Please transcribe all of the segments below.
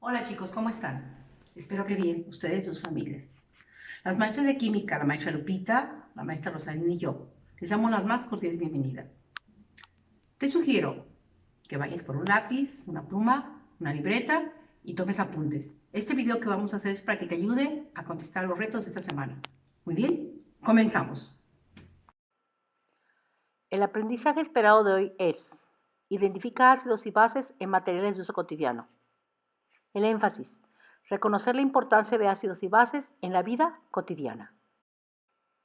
Hola chicos, ¿cómo están? Espero que bien, ustedes y sus familias. Las maestras de química, la maestra Lupita, la maestra Rosalina y yo, les damos la más cordial bienvenida. Te sugiero que vayas por un lápiz, una pluma, una libreta y tomes apuntes. Este video que vamos a hacer es para que te ayude a contestar los retos de esta semana. Muy bien, comenzamos. El aprendizaje esperado de hoy es: identificar ácidos y bases en materiales de uso cotidiano. El énfasis: reconocer la importancia de ácidos y bases en la vida cotidiana.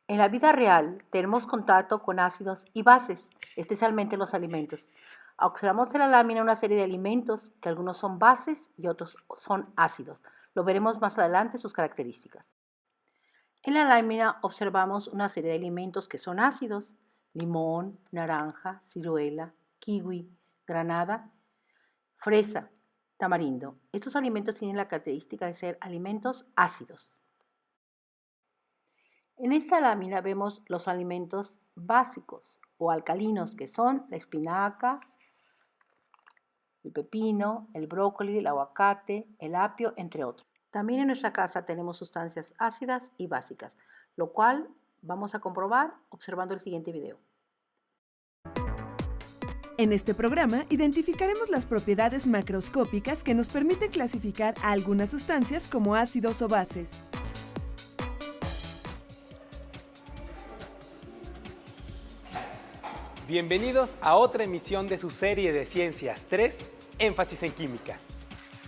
En la vida real tenemos contacto con ácidos y bases, especialmente los alimentos. Observamos en la lámina una serie de alimentos que algunos son bases y otros son ácidos. Lo veremos más adelante sus características. En la lámina observamos una serie de alimentos que son ácidos: limón, naranja, ciruela, kiwi, granada, fresa, tamarindo. Estos alimentos tienen la característica de ser alimentos ácidos. En esta lámina vemos los alimentos básicos o alcalinos, que son la espinaca, el pepino, el brócoli, el aguacate, el apio, entre otros. También en nuestra casa tenemos sustancias ácidas y básicas, lo cual vamos a comprobar observando el siguiente video. En este programa identificaremos las propiedades macroscópicas que nos permiten clasificar a algunas sustancias como ácidos o bases. Bienvenidos a otra emisión de su serie de Ciencias 3, Énfasis en Química.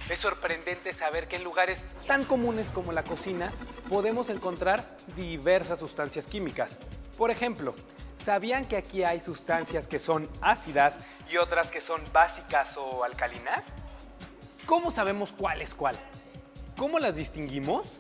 Es sorprendente saber que en lugares tan comunes como la cocina podemos encontrar diversas sustancias químicas. Por ejemplo, ¿sabían que aquí hay sustancias que son ácidas y otras que son básicas o alcalinas? ¿Cómo sabemos cuál es cuál? ¿Cómo las distinguimos?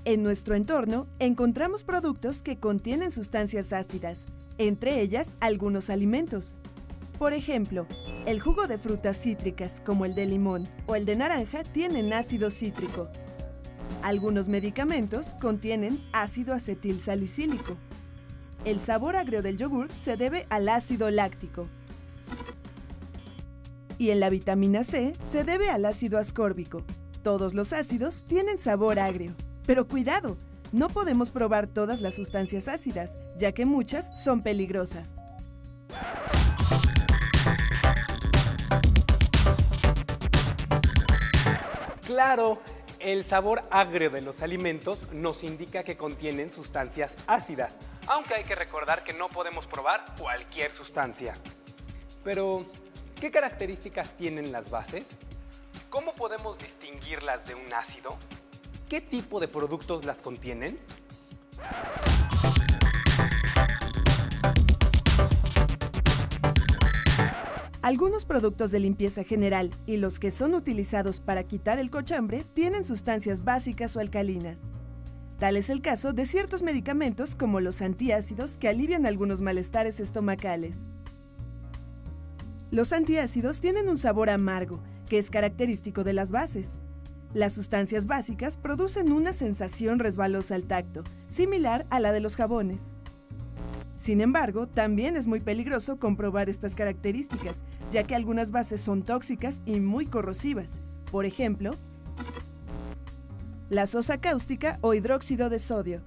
En nuestro entorno encontramos productos que contienen sustancias ácidas, entre ellas algunos alimentos. Por ejemplo, el jugo de frutas cítricas como el de limón o el de naranja tienen ácido cítrico. Algunos medicamentos contienen ácido acetil salicílico. El sabor agrio del yogur se debe al ácido láctico. Y en la vitamina C se debe al ácido ascórbico. Todos los ácidos tienen sabor agrio. Pero cuidado, no podemos probar todas las sustancias ácidas, ya que muchas son peligrosas. Claro, el sabor agrio de los alimentos nos indica que contienen sustancias ácidas, aunque hay que recordar que no podemos probar cualquier sustancia. Pero, ¿qué características tienen las bases? ¿Cómo podemos distinguirlas de un ácido? ¿Qué tipo de productos las contienen? Algunos productos de limpieza general y los que son utilizados para quitar el cochambre tienen sustancias básicas o alcalinas. Tal es el caso de ciertos medicamentos como los antiácidos que alivian algunos malestares estomacales. Los antiácidos tienen un sabor amargo, que es característico de las bases. Las sustancias básicas producen una sensación resbalosa al tacto, similar a la de los jabones. Sin embargo, también es muy peligroso comprobar estas características, ya que algunas bases son tóxicas y muy corrosivas. Por ejemplo, la sosa cáustica o hidróxido de sodio.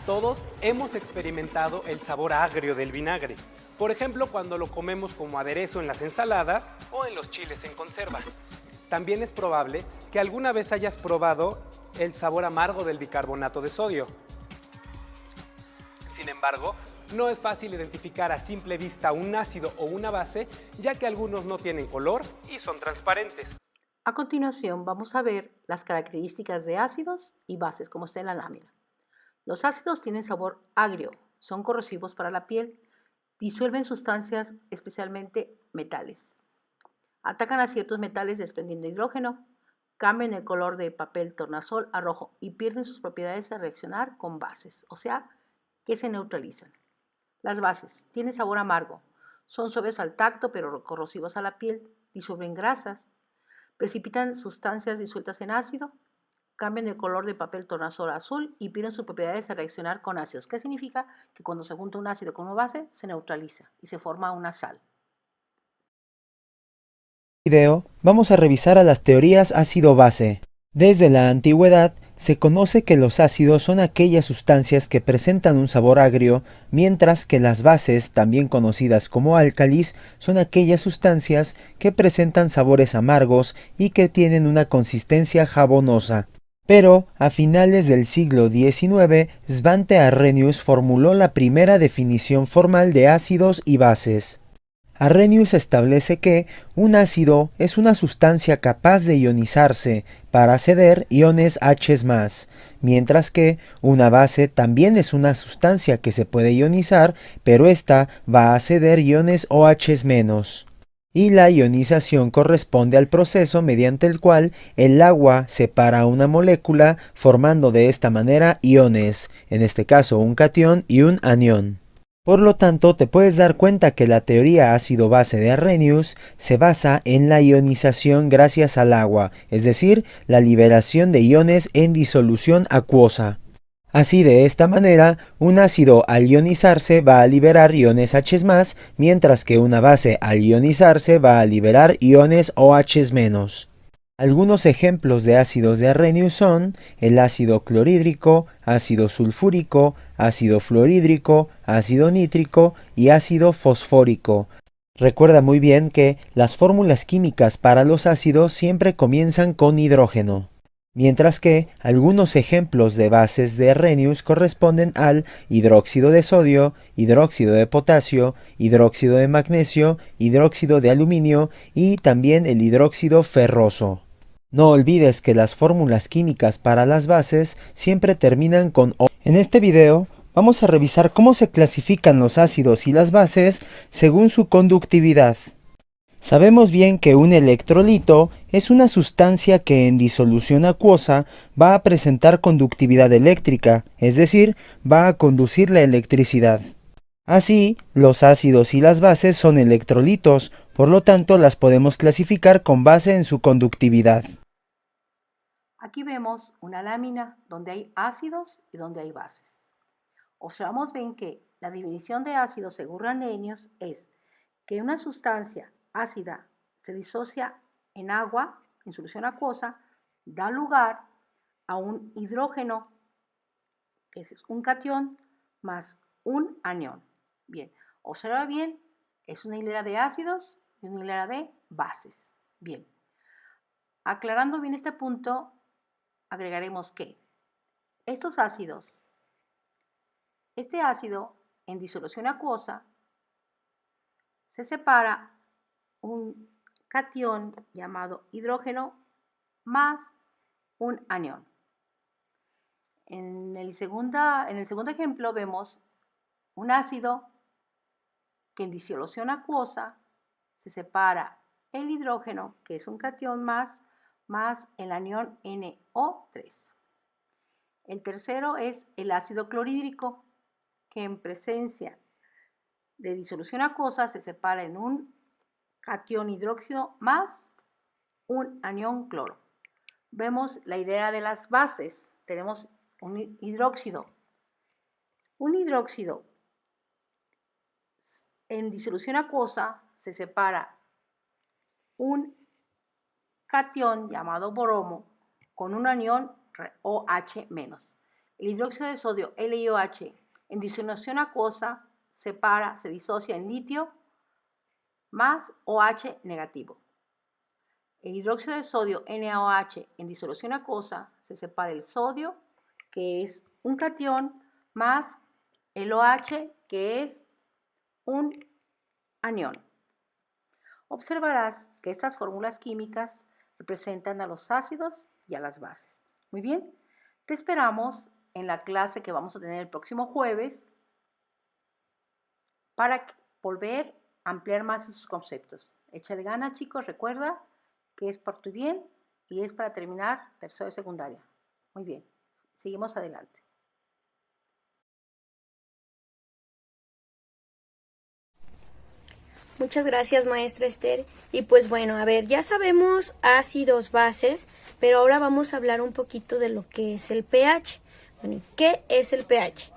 Todos hemos experimentado el sabor agrio del vinagre, por ejemplo cuando lo comemos como aderezo en las ensaladas o en los chiles en conserva. También es probable que alguna vez hayas probado el sabor amargo del bicarbonato de sodio. Sin embargo, no es fácil identificar a simple vista un ácido o una base, ya que algunos no tienen color y son transparentes. A continuación vamos a ver las características de ácidos y bases, como está en la lámina. Los ácidos tienen sabor agrio, son corrosivos para la piel, disuelven sustancias, especialmente metales. Atacan a ciertos metales desprendiendo hidrógeno, cambian el color de papel tornasol a rojo y pierden sus propiedades al reaccionar con bases, o sea, que se neutralizan. Las bases tienen sabor amargo, son suaves al tacto pero corrosivos a la piel, disuelven grasas, precipitan sustancias disueltas en ácido, cambian el color de papel tornasol a azul y pierden sus propiedades al reaccionar con ácidos. ¿Qué significa? Que cuando se junta un ácido con una base, se neutraliza y se forma una sal. Video vamos a revisar a las teorías ácido-base. Desde la antigüedad se conoce que los ácidos son aquellas sustancias que presentan un sabor agrio, mientras que las bases, también conocidas como álcalis, son aquellas sustancias que presentan sabores amargos y que tienen una consistencia jabonosa. Pero a finales del siglo XIX, Svante Arrhenius formuló la primera definición formal de ácidos y bases. Arrhenius establece que un ácido es una sustancia capaz de ionizarse para ceder iones H+, mientras que una base también es una sustancia que se puede ionizar, pero esta va a ceder iones OH-. Y la ionización corresponde al proceso mediante el cual el agua separa una molécula formando de esta manera iones, en este caso un catión y un anión. Por lo tanto, te puedes dar cuenta que la teoría ácido-base de Arrhenius se basa en la ionización gracias al agua, es decir, la liberación de iones en disolución acuosa. Así, de esta manera, un ácido al ionizarse va a liberar iones H+, mientras que una base al ionizarse va a liberar iones OH-. Algunos ejemplos de ácidos de Arrhenius son el ácido clorhídrico, ácido sulfúrico, ácido fluorhídrico, ácido nítrico y ácido fosfórico. Recuerda muy bien que las fórmulas químicas para los ácidos siempre comienzan con hidrógeno, mientras que algunos ejemplos de bases de Arrhenius corresponden al hidróxido de sodio, hidróxido de potasio, hidróxido de magnesio, hidróxido de aluminio y también el hidróxido ferroso. No olvides que las fórmulas químicas para las bases siempre terminan con O. En este video vamos a revisar cómo se clasifican los ácidos y las bases según su conductividad. Sabemos bien que un electrolito es una sustancia que en disolución acuosa va a presentar conductividad eléctrica, es decir, va a conducir la electricidad. Así, los ácidos y las bases son electrolitos, por lo tanto las podemos clasificar con base en su conductividad. Aquí vemos una lámina donde hay ácidos y donde hay bases. Observamos bien que la definición de ácido según Arrhenius es que una sustancia ácida se disocia en agua, en solución acuosa, da lugar a un hidrógeno, que es un catión, más un anión. Bien, observa bien, es una hilera de ácidos y una hilera de bases. Bien, aclarando bien este punto, agregaremos que estos ácidos, este ácido en disolución acuosa se separa un catión llamado hidrógeno más un anión. En el segundo ejemplo vemos un ácido que en disolución acuosa se separa el hidrógeno, que es un catión más el anión NO3. El tercero es el ácido clorhídrico, que en presencia de disolución acuosa se separa en un catión hidróxido más un anión cloro. Vemos la hilera de las bases. Tenemos un hidróxido. Un hidróxido en disolución acuosa se separa un catión llamado bromo con un anión OH-. El hidróxido de sodio LiOH en disolución acuosa se disocia en litio más OH negativo. El hidróxido de sodio NaOH en disolución acuosa se separa el sodio, que es un catión, más el OH, que es un anión. Observarás que estas fórmulas químicas representan a los ácidos y a las bases. Muy bien, te esperamos en la clase que vamos a tener el próximo jueves para volver a ampliar más esos conceptos. Échale ganas, chicos, recuerda que es por tu bien y es para terminar tercero de secundaria. Muy bien, seguimos adelante. Muchas gracias, maestra Esther. Y pues bueno, a ver, ya sabemos ácidos, bases, pero ahora vamos a hablar un poquito de lo que es el pH. Bueno, ¿qué es el pH?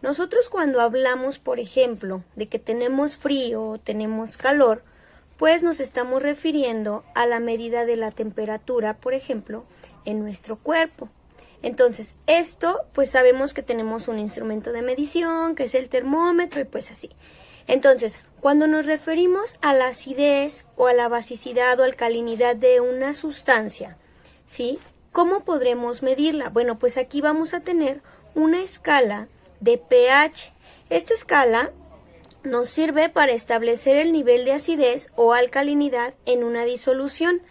Nosotros cuando hablamos, por ejemplo, de que tenemos frío o tenemos calor, pues nos estamos refiriendo a la medida de la temperatura, por ejemplo, en nuestro cuerpo. Entonces, esto, pues sabemos que tenemos un instrumento de medición, que es el termómetro y pues así. Entonces, cuando nos referimos a la acidez o a la basicidad o alcalinidad de una sustancia, ¿sí? ¿Cómo podremos medirla? Bueno, pues aquí vamos a tener una escala de pH. Esta escala nos sirve para establecer el nivel de acidez o alcalinidad en una disolución.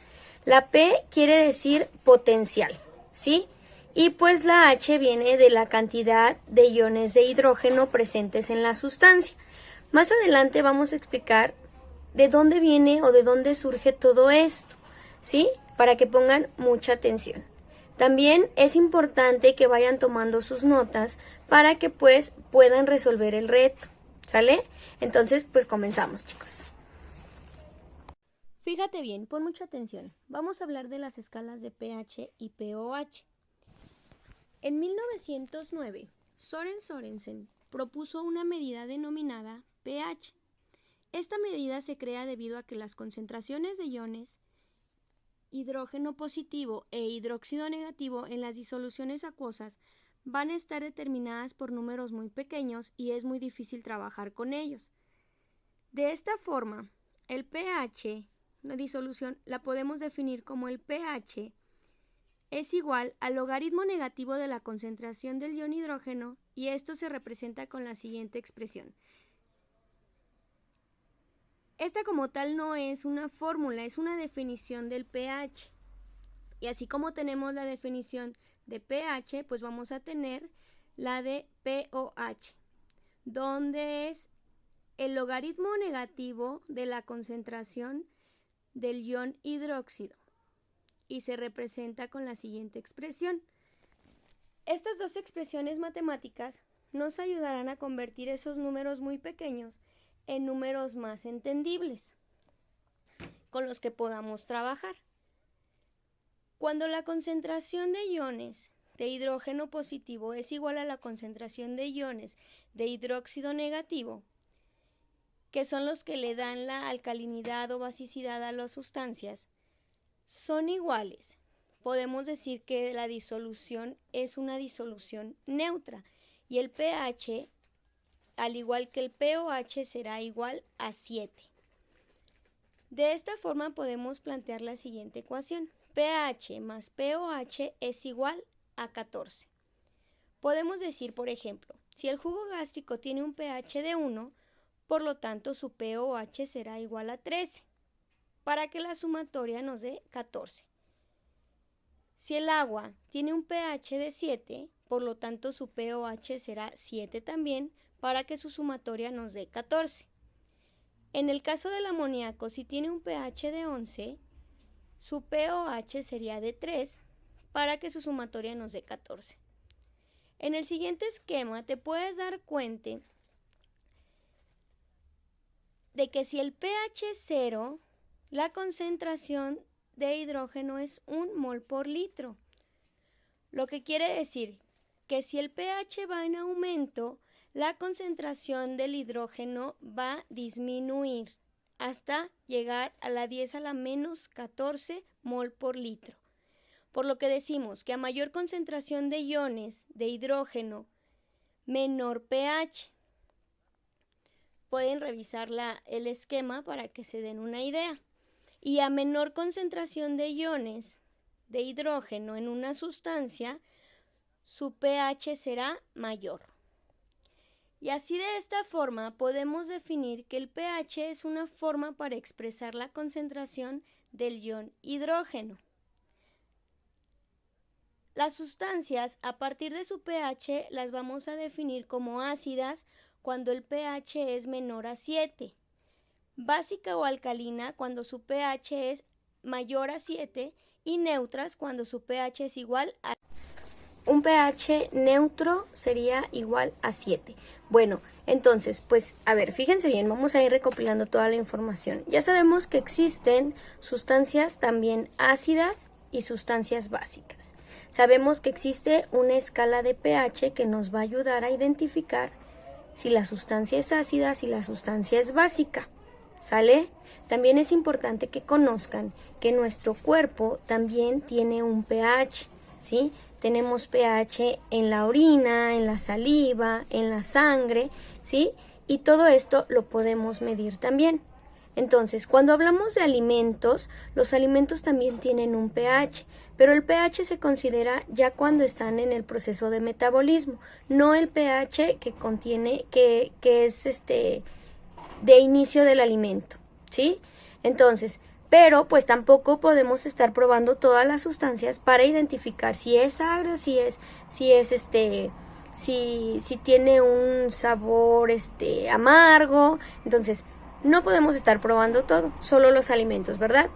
La P quiere decir potencial, ¿sí? Y pues la H viene de la cantidad de iones de hidrógeno presentes en la sustancia. Más adelante vamos a explicar de dónde viene o de dónde surge todo esto, ¿sí? Para que pongan mucha atención. También es importante que vayan tomando sus notas para que pues puedan resolver el reto, ¿sale? Entonces pues comenzamos, chicos. Fíjate bien, pon mucha atención. Vamos a hablar de las escalas de pH y pOH. En 1909, Søren Sørensen propuso una medida denominada pH. Esta medida se crea debido a que las concentraciones de iones hidrógeno positivo e hidróxido negativo en las disoluciones acuosas van a estar determinadas por números muy pequeños y es muy difícil trabajar con ellos. De esta forma, el pH, una disolución, la podemos definir como el pH es igual al logaritmo negativo de la concentración del ion hidrógeno y esto se representa con la siguiente expresión. Esta como tal no es una fórmula, es una definición del pH. Y así como tenemos la definición de pH, pues vamos a tener la de pOH, donde es el logaritmo negativo de la concentración del ion hidróxido. Y se representa con la siguiente expresión. Estas dos expresiones matemáticas nos ayudarán a convertir esos números muy pequeños en números más entendibles, con los que podamos trabajar. Cuando la concentración de iones de hidrógeno positivo es igual a la concentración de iones de hidróxido negativo, que son los que le dan la alcalinidad o basicidad a las sustancias, son iguales. Podemos decir que la disolución es una disolución neutra y el pH, al igual que el pOH, será igual a 7. De esta forma podemos plantear la siguiente ecuación. pH más pOH es igual a 14. Podemos decir, por ejemplo, si el jugo gástrico tiene un pH de 1, por lo tanto su pOH será igual a 13. Para que la sumatoria nos dé 14. Si el agua tiene un pH de 7, por lo tanto su pOH será 7 también, para que su sumatoria nos dé 14. En el caso del amoníaco, si tiene un pH de 11, su pOH sería de 3, para que su sumatoria nos dé 14. En el siguiente esquema te puedes dar cuenta de que si el pH es 0, la concentración de hidrógeno es 1 mol por litro, lo que quiere decir que si el pH va en aumento, la concentración del hidrógeno va a disminuir hasta llegar a la 10 a la menos 14 mol por litro. Por lo que decimos que a mayor concentración de iones de hidrógeno, menor pH. Pueden revisar el esquema para que se den una idea. Y a menor concentración de iones de hidrógeno en una sustancia, su pH será mayor. Y así de esta forma podemos definir que el pH es una forma para expresar la concentración del ion hidrógeno. Las sustancias a partir de su pH las vamos a definir como ácidas cuando el pH es menor a 7. Básica o alcalina cuando su pH es mayor a 7 y neutras cuando su pH es igual a... Un pH neutro sería igual a 7. Bueno, entonces, pues, a ver, fíjense bien, vamos a ir recopilando toda la información. Ya sabemos que existen sustancias también ácidas y sustancias básicas. Sabemos que existe una escala de pH que nos va a ayudar a identificar si la sustancia es ácida, si la sustancia es básica. ¿Sale? También es importante que conozcan que nuestro cuerpo también tiene un pH, ¿sí? Tenemos pH en la orina, en la saliva, en la sangre, ¿sí? Y todo esto lo podemos medir también. Entonces, cuando hablamos de alimentos, los alimentos también tienen un pH, pero el pH se considera ya cuando están en el proceso de metabolismo, no el pH que contiene, que es de inicio del alimento, ¿sí? Entonces, pero pues tampoco podemos estar probando todas las sustancias para identificar si es agrio, si tiene un sabor amargo. Entonces, no podemos estar probando todo, solo los alimentos, ¿verdad?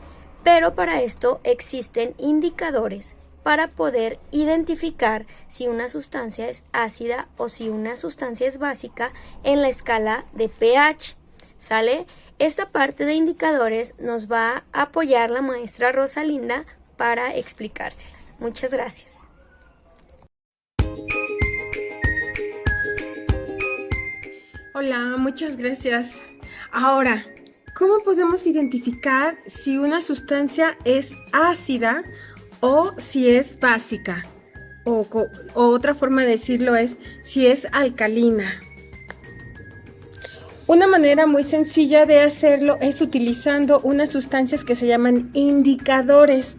Pero para esto existen indicadores para poder identificar si una sustancia es ácida o si una sustancia es básica en la escala de pH, ¿sale? Esta parte de indicadores nos va a apoyar la maestra Rosalinda para explicárselas. Muchas gracias. Hola, muchas gracias. Ahora, ¿cómo podemos identificar si una sustancia es ácida o si es básica? O otra forma de decirlo es si es alcalina. Una manera muy sencilla de hacerlo es utilizando unas sustancias que se llaman indicadores.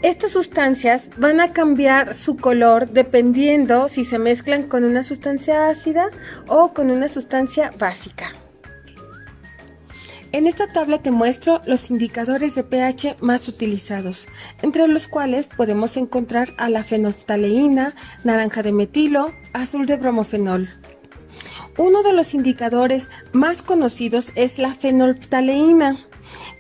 Estas sustancias van a cambiar su color dependiendo si se mezclan con una sustancia ácida o con una sustancia básica. En esta tabla te muestro los indicadores de pH más utilizados, entre los cuales podemos encontrar a la fenolftaleína, naranja de metilo, azul de bromofenol. Uno de los indicadores más conocidos es la fenolftaleína,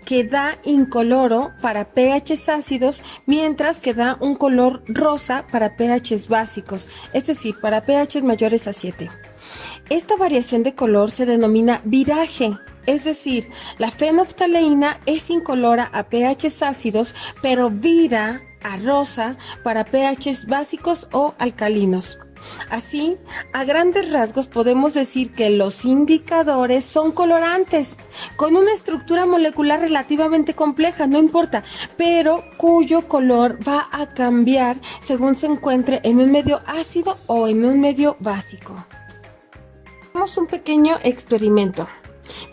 que da incoloro para pHs ácidos, mientras que da un color rosa para pHs básicos, es decir, para pHs mayores a 7. Esta variación de color se denomina viraje, es decir, la fenolftaleína es incolora a pHs ácidos, pero vira a rosa para pHs básicos o alcalinos. Así, a grandes rasgos podemos decir que los indicadores son colorantes, con una estructura molecular relativamente compleja, no importa, pero cuyo color va a cambiar según se encuentre en un medio ácido o en un medio básico. Hagamos un pequeño experimento.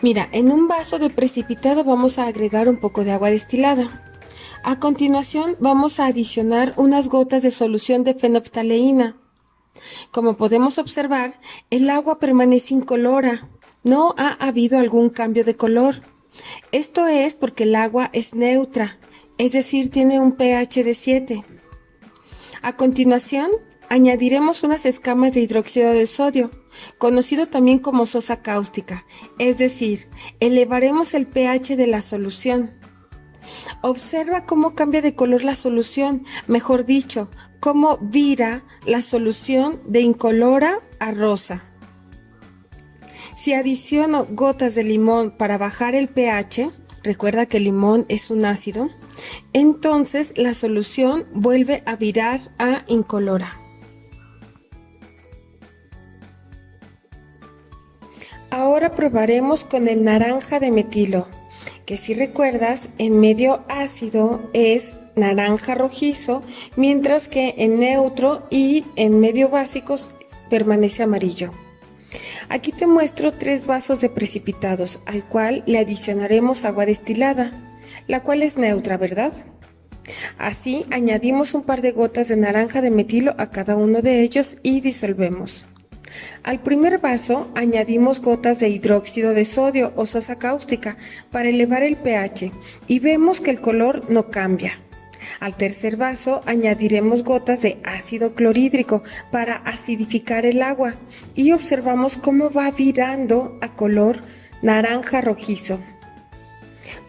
Mira, en un vaso de precipitado vamos a agregar un poco de agua destilada. A continuación vamos a adicionar unas gotas de solución de fenolftaleína. Como podemos observar, el agua permanece incolora, no ha habido algún cambio de color. Esto es porque el agua es neutra, es decir, tiene un pH de 7. A continuación, añadiremos unas escamas de hidróxido de sodio, conocido también como sosa cáustica, es decir, elevaremos el pH de la solución. Observa cómo cambia de color la solución, mejor dicho, cómo vira la solución de incolora a rosa. Si adiciono gotas de limón para bajar el pH, recuerda que el limón es un ácido, entonces la solución vuelve a virar a incolora. Ahora probaremos con el naranja de metilo, que si recuerdas, en medio ácido es naranja rojizo, mientras que en neutro y en medio básicos permanece amarillo. Aquí te muestro 3 vasos de precipitados, al cual le adicionaremos agua destilada, la cual es neutra, ¿verdad? Así añadimos un par de gotas de naranja de metilo a cada uno de ellos y disolvemos. Al primer vaso añadimos gotas de hidróxido de sodio o sosa cáustica para elevar el pH y vemos que el color no cambia. Al tercer vaso añadiremos gotas de ácido clorhídrico para acidificar el agua y observamos cómo va virando a color naranja rojizo.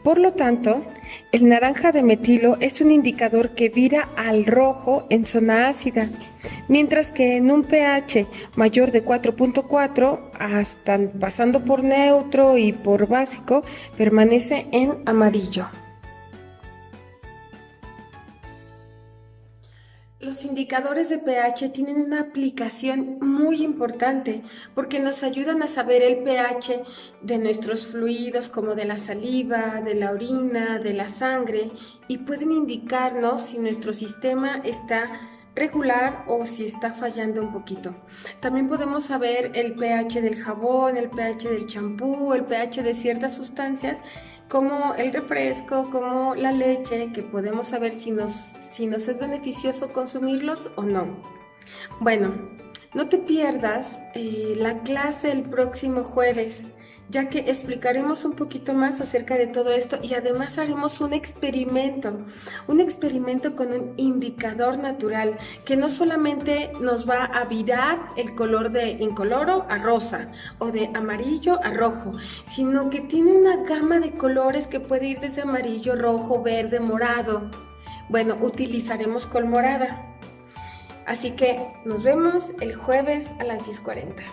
Por lo tanto, El naranja de metilo es un indicador que vira al rojo en zona ácida, mientras que en un pH mayor de 4.4, hasta pasando por neutro y por básico, permanece en amarillo. Los indicadores de pH tienen una aplicación muy importante porque nos ayudan a saber el pH de nuestros fluidos como de la saliva, de la orina, de la sangre, y pueden indicarnos si nuestro sistema está regular o si está fallando un poquito. También podemos saber el pH del jabón, el pH del champú, el pH de ciertas sustancias como el refresco, como la leche, que podemos saber si nos es beneficioso consumirlos o no. Bueno, no te pierdas la clase el próximo jueves, ya que explicaremos un poquito más acerca de todo esto y además haremos un experimento con un indicador natural que no solamente nos va a virar el color de incoloro a rosa o de amarillo a rojo, sino que tiene una gama de colores que puede ir desde amarillo, rojo, verde, morado. Bueno, utilizaremos col morada. Así que nos vemos el jueves a las 10:40.